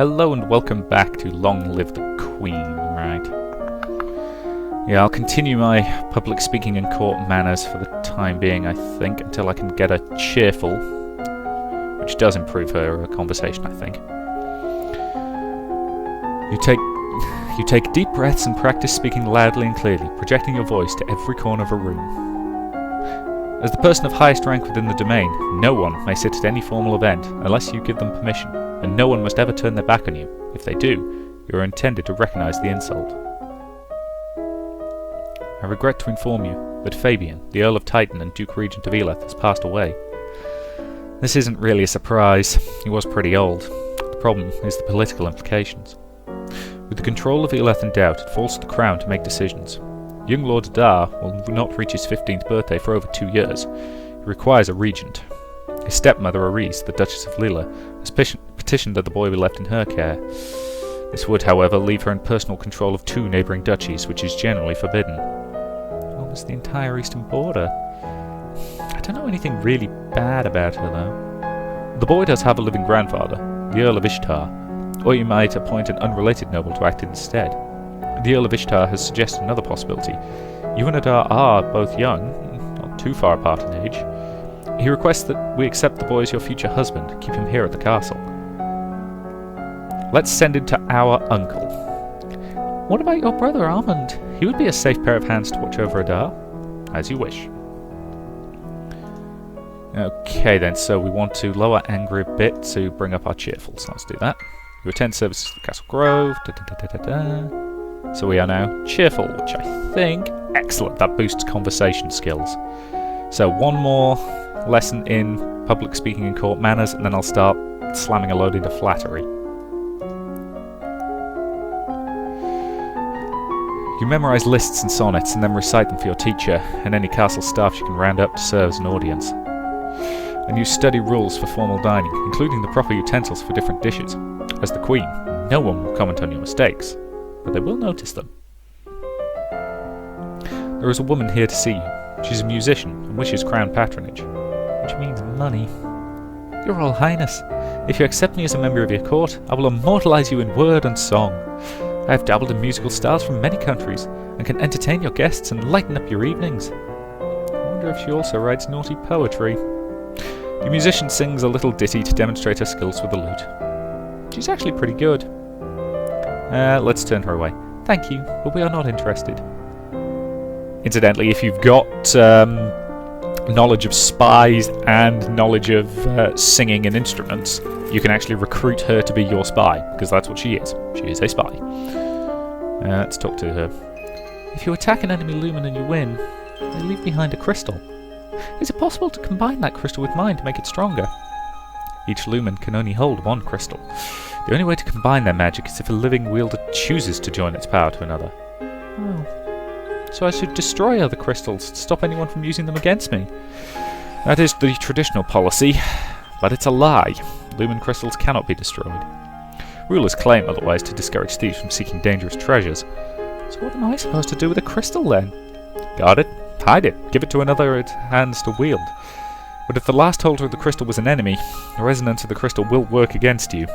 Hello and welcome back to Long Live the Queen, right? Yeah, I'll continue my public speaking and court manners for the time being, I think, until I can get a cheerful, which does improve her conversation, I think. You take deep breaths and practice speaking loudly and clearly, projecting your voice to every corner of a room. As the person of highest rank within the domain, no one may sit at any formal event unless you give them permission, and no one must ever turn their back on you. If they do, you are intended to recognize the insult. I regret to inform you that Fabian, the Earl of Titan and Duke Regent of Eleth, has passed away. This isn't really a surprise. He was pretty old. The problem is the political implications. With the control of Eleth in doubt, it falls to the Crown to make decisions. Young Lord Adar will not reach his 15th birthday for over 2 years. He requires a regent. His stepmother, Arise, the Duchess of Lila, has petitioned that the boy be left in her care. This would, however, leave her in personal control of 2 neighbouring duchies, which is generally forbidden. Almost the entire eastern border. I don't know anything really bad about her, though. The boy does have a living grandfather, the Earl of Ishtar, or you might appoint an unrelated noble to act instead. The Earl of Ishtar has suggested another possibility. You and Adar are both young, not too far apart in age. He requests that we accept the boy as your future husband, keep him here at the castle. Let's send him to our uncle. What about your brother Armand? He would be a safe pair of hands to watch over Adar. As you wish. Okay then, so we want to lower angry a bit to bring up our cheerful, so let's do that. You attend services to the Castle Grove. So we are now cheerful, which I think... Excellent, that boosts conversation skills. So one more lesson in public speaking and court manners, and then I'll start slamming a load into flattery. You memorise lists and sonnets, and then recite them for your teacher, and any castle staff you can round up to serve as an audience. And you study rules for formal dining, including the proper utensils for different dishes. As the Queen, no one will comment on your mistakes, but they will notice them. There is a woman here to see you. She's a musician and wishes crown patronage, which means money. Your Royal Highness, if you accept me as a member of your court, I will immortalise you in word and song. I have dabbled in musical styles from many countries, and can entertain your guests and lighten up your evenings. I wonder if she also writes naughty poetry. The musician sings a little ditty to demonstrate her skills with the lute. She's actually pretty good. Let's turn her away. Thank you, but we are not interested. Incidentally, if you've got knowledge of spies and knowledge of singing and instruments, you can actually recruit her to be your spy, because that's what she is. She is a spy. Let's talk to her. If you attack an enemy lumen and you win, they leave behind a crystal. Is it possible to combine that crystal with mine to make it stronger? Each lumen can only hold 1 crystal. The only way to combine their magic is if a living wielder chooses to join its power to another. Oh. So I should destroy other crystals to stop anyone from using them against me. That is the traditional policy, but it's a lie. Lumen crystals cannot be destroyed. Rulers claim otherwise to discourage thieves from seeking dangerous treasures. So what am I supposed to do with a crystal then? Guard it, hide it, give it to another hands to wield. But if the last holder of the crystal was an enemy, the resonance of the crystal will work against you.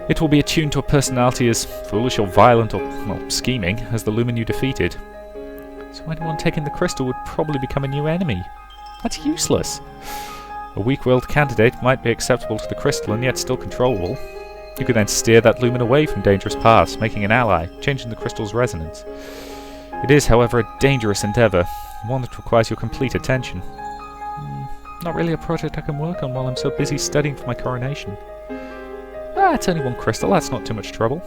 It will be attuned to a personality as foolish or violent or, well, scheming as the lumen you defeated. So anyone taking the crystal would probably become a new enemy. That's useless. A weak-willed candidate might be acceptable to the crystal and yet still controllable. You could then steer that lumen away from dangerous paths, making an ally, changing the crystal's resonance. It is, however, a dangerous endeavour, one that requires your complete attention. Not really a project I can work on while I'm so busy studying for my coronation. It's only 1 crystal, that's not too much trouble.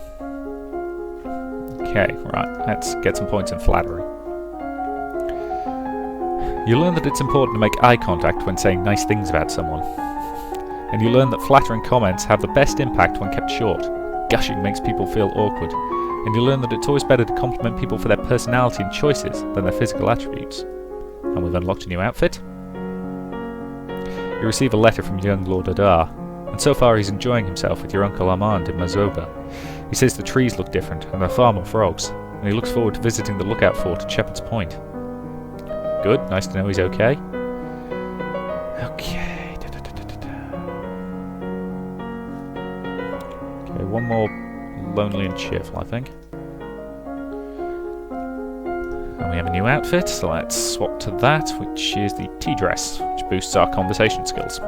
Okay, right, let's get some points in flattery. You learn that it's important to make eye contact when saying nice things about someone. And you learn that flattering comments have the best impact when kept short. Gushing makes people feel awkward. And you learn that it's always better to compliment people for their personality and choices than their physical attributes. And we've unlocked a new outfit. You receive a letter from young Lord Adar, and so far he's enjoying himself with your uncle Armand in Mazoba. He says the trees look different, and there are far more frogs, and he looks forward to visiting the lookout fort at Shepherd's Point. Good, nice to know he's okay. Okay. Okay, one more lonely and cheerful, I think. And we have a new outfit, so let's swap to that, which is the tea dress, which boosts our conversation skills.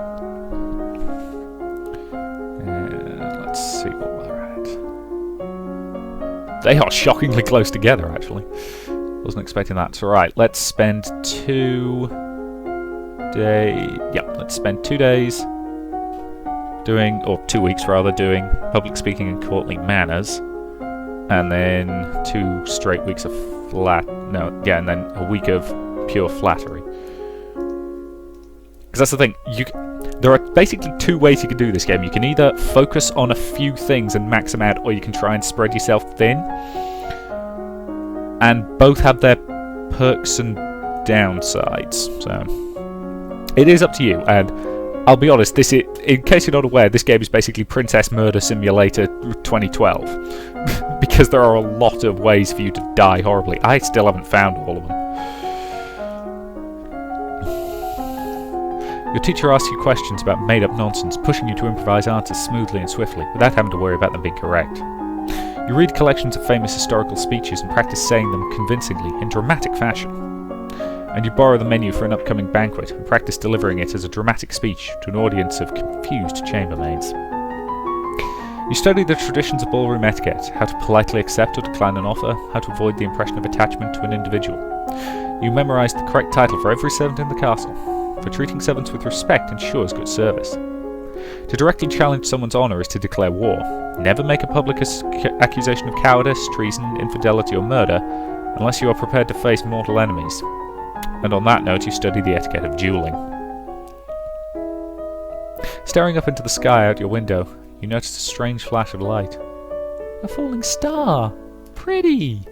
Let's see what we're at. They are shockingly close together, actually. Wasn't expecting that. So right, let's spend 2 days. Yep, let's spend 2 days doing, or 2 weeks rather, doing public speaking and courtly manners, and then 2 straight weeks of and then a week of pure flattery. Because that's the thing, there are basically 2 ways you can do this game. You can either focus on a few things and max them out, or you can try and spread yourself thin. And both have their perks and downsides, so it is up to you. And I'll be honest, in case you're not aware, this game is basically Princess Murder Simulator 2012. Because there are a lot of ways for you to die horribly. I still haven't found all of them. Your teacher asks you questions about made-up nonsense, pushing you to improvise answers smoothly and swiftly, without having to worry about them being correct. You read collections of famous historical speeches and practice saying them convincingly in dramatic fashion. And you borrow the menu for an upcoming banquet and practice delivering it as a dramatic speech to an audience of confused chambermaids. You study the traditions of ballroom etiquette, how to politely accept or decline an offer, how to avoid the impression of attachment to an individual. You memorise the correct title for every servant in the castle, for treating servants with respect ensures good service. To directly challenge someone's honour is to declare war. Never make a public accusation of cowardice, treason, infidelity or murder, unless you are prepared to face mortal enemies. And on that note, you study the etiquette of duelling. Staring up into the sky out your window, you notice a strange flash of light. A falling star! Pretty!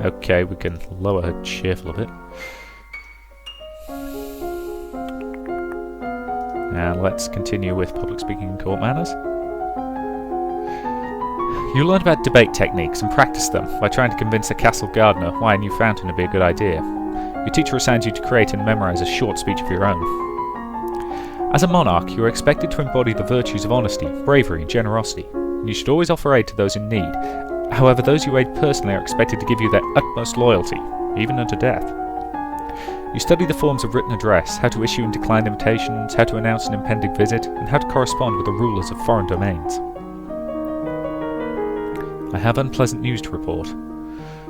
Okay, we can lower her cheerful a bit. And let's continue with public speaking and court manners. You learn about debate techniques and practice them by trying to convince a castle gardener why a new fountain would be a good idea. Your teacher assigns you to create and memorise a short speech of your own. As a monarch, you are expected to embody the virtues of honesty, bravery and generosity, and you should always offer aid to those in need. However, those you aid personally are expected to give you their utmost loyalty, even unto death. You study the forms of written address, how to issue and decline invitations, how to announce an impending visit, and how to correspond with the rulers of foreign domains. I have unpleasant news to report.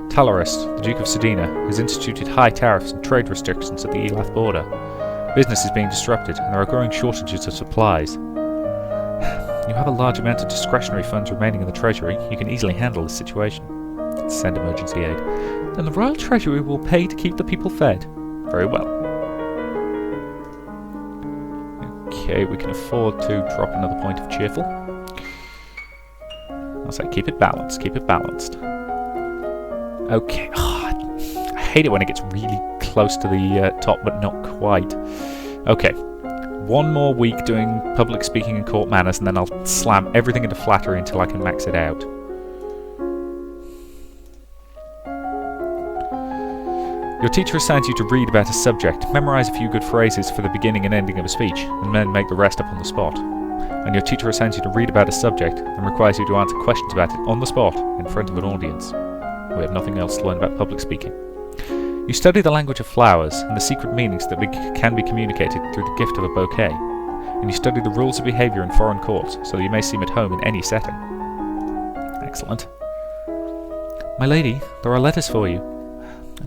Talaris, the Duke of Sedina, has instituted high tariffs and trade restrictions at the Elath border. Business is being disrupted, and there are growing shortages of supplies. You have a large amount of discretionary funds remaining in the treasury. You can easily handle this situation. Send emergency aid. Then the Royal Treasury will pay to keep the people fed. Very well. Okay, we can afford to drop another point of cheerful. I'll say keep it balanced, keep it balanced. Okay, I hate it when it gets really close to the top but not quite. Okay, one more week doing public speaking and court manners, and then I'll slam everything into flattery until I can max it out. Your teacher assigns you to read about a subject, memorise a few good phrases for the beginning and ending of a speech, and then make the rest up on the spot. And your teacher assigns you to read about a subject, and requires you to answer questions about it on the spot, in front of an audience. We have nothing else to learn about public speaking. You study the language of flowers, and the secret meanings that can be communicated through the gift of a bouquet. And you study the rules of behaviour in foreign courts, so that you may seem at home in any setting. Excellent. My lady, there are letters for you.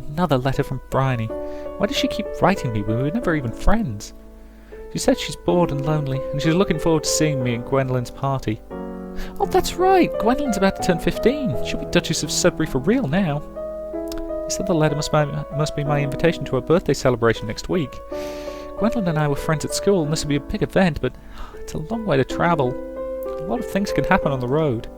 Another letter from Bryony. Why does she keep writing me when we were never even friends? She said she's bored and lonely, and she's looking forward to seeing me at Gwendolyn's party. Oh, that's right! Gwendolyn's about to turn 15. She'll be Duchess of Sudbury for real now. They said the letter must be my invitation to her birthday celebration next week. Gwendolyn and I were friends at school, and this will be a big event, but it's a long way to travel. A lot of things can happen on the road.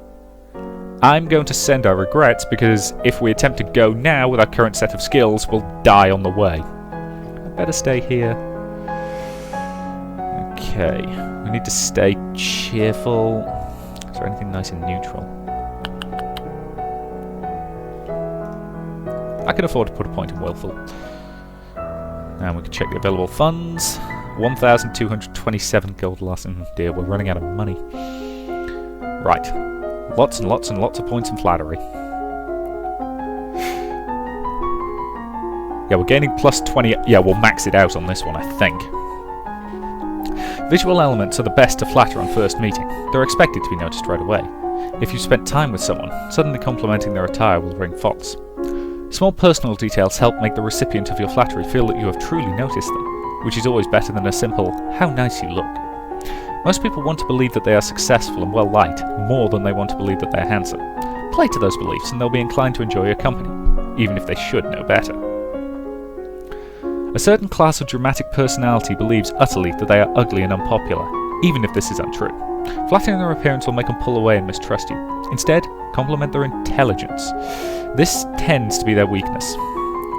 I'm going to send our regrets, because if we attempt to go now with our current set of skills, we'll die on the way. I'd better stay here. Okay, we need to stay cheerful. Is there anything nice and neutral? I can afford to put a point in willful. And we can check the available funds. 1,227 gold loss. Dear, we're running out of money. Right. Lots and lots and lots of points in flattery. Yeah, we're gaining plus 20. Yeah, we'll max it out on this one, I think. Visual elements are the best to flatter on first meeting. They're expected to be noticed right away. If you've spent time with someone, suddenly complimenting their attire will ring false. Small personal details help make the recipient of your flattery feel that you have truly noticed them, which is always better than a simple, "how nice you look." Most people want to believe that they are successful and well-liked more than they want to believe that they're handsome. Play to those beliefs and they'll be inclined to enjoy your company, even if they should know better. A certain class of dramatic personality believes utterly that they are ugly and unpopular, even if this is untrue. Flattering their appearance will make them pull away and mistrust you. Instead, compliment their intelligence. This tends to be their weakness.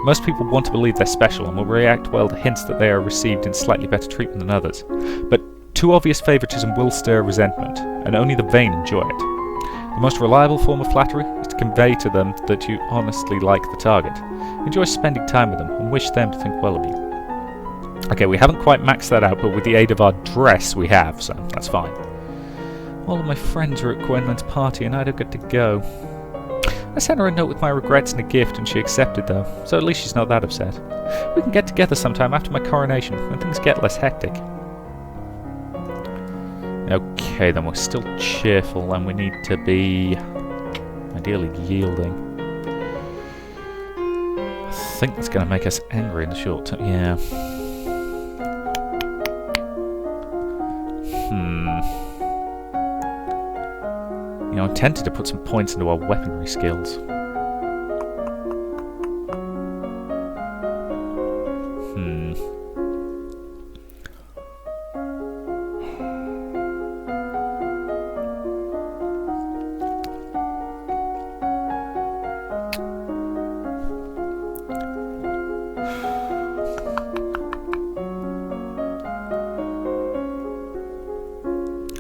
Most people want to believe they're special and will react well to hints that they are received in slightly better treatment than others. But too obvious favoritism will stir resentment, and only the vain enjoy it. The most reliable form of flattery is to convey to them that you honestly like the target, enjoy spending time with them, and wish them to think well of you. Okay, we haven't quite maxed that out, but with the aid of our dress we have, so that's fine. All of my friends are at Gwendolyn's party and I don't get to go. I sent her a note with my regrets and a gift and she accepted though, so at least she's not that upset. We can get together sometime after my coronation when things get less hectic. Okay, then we're still cheerful and we need to be ideally yielding. I think that's going to make us angry in the short term. Yeah. You know, I'm tempted to put some points into our weaponry skills.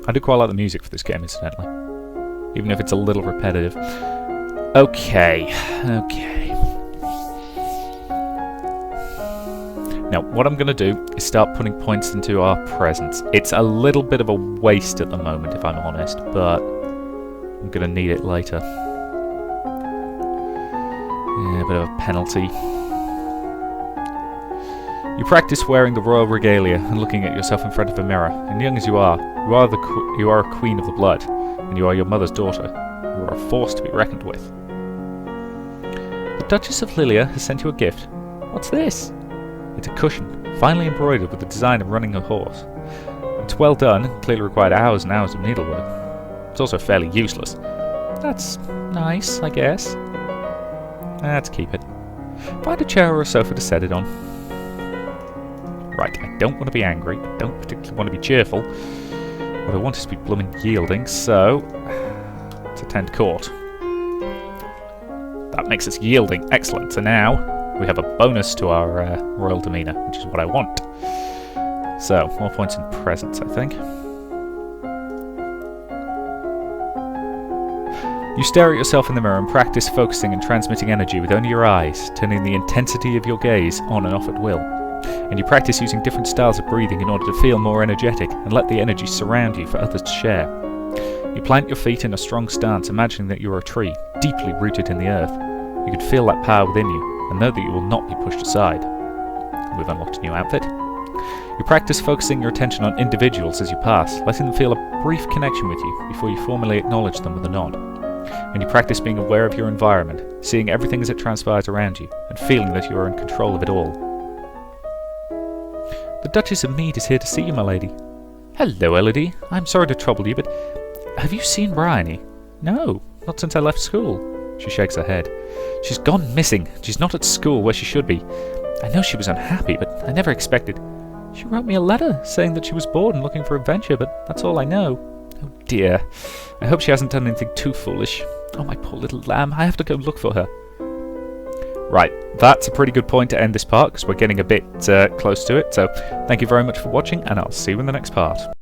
I do quite like the music for this game, incidentally. Even if it's a little repetitive. Okay. Now, what I'm going to do is start putting points into our presents. It's a little bit of a waste at the moment, if I'm honest, but I'm going to need it later. Yeah, a bit of a penalty. You practice wearing the royal regalia and looking at yourself in front of a mirror, and young as you are a queen of the blood, and you are your mother's daughter. You are a force to be reckoned with. The Duchess of Lilia has sent you a gift. What's this? It's a cushion, finely embroidered with the design of running a horse. It's well done, and clearly required hours and hours of needlework. It's also fairly useless. That's nice, I guess. Let's keep it. Find a chair or a sofa to set it on. Right, I don't want to be angry, I don't particularly want to be cheerful. What I want is to be blooming yielding, so let's attend court. That makes us yielding, excellent. So now we have a bonus to our royal demeanour, which is what I want. So, more points in presence, I think. You stare at yourself in the mirror and practice focusing and transmitting energy with only your eyes, turning the intensity of your gaze on and off at will. And you practice using different styles of breathing in order to feel more energetic and let the energy surround you for others to share. You plant your feet in a strong stance, imagining that you are a tree, deeply rooted in the earth. You can feel that power within you, and know that you will not be pushed aside. We've unlocked a new outfit. You practice focusing your attention on individuals as you pass, letting them feel a brief connection with you before you formally acknowledge them with a nod. And you practice being aware of your environment, seeing everything as it transpires around you, and feeling that you are in control of it all. The Duchess of Mead is here to see you, my lady. Hello, Elodie. I'm sorry to trouble you, but have you seen Bryony? No, not since I left school. She shakes her head. She's gone missing. She's not at school where she should be. I know she was unhappy, but I never expected. She wrote me a letter saying that she was bored and looking for adventure, but that's all I know. Oh dear. I hope she hasn't done anything too foolish. Oh, my poor little lamb. I have to go look for her. Right, that's a pretty good point to end this part, because we're getting a bit close to it. So thank you very much for watching, and I'll see you in the next part.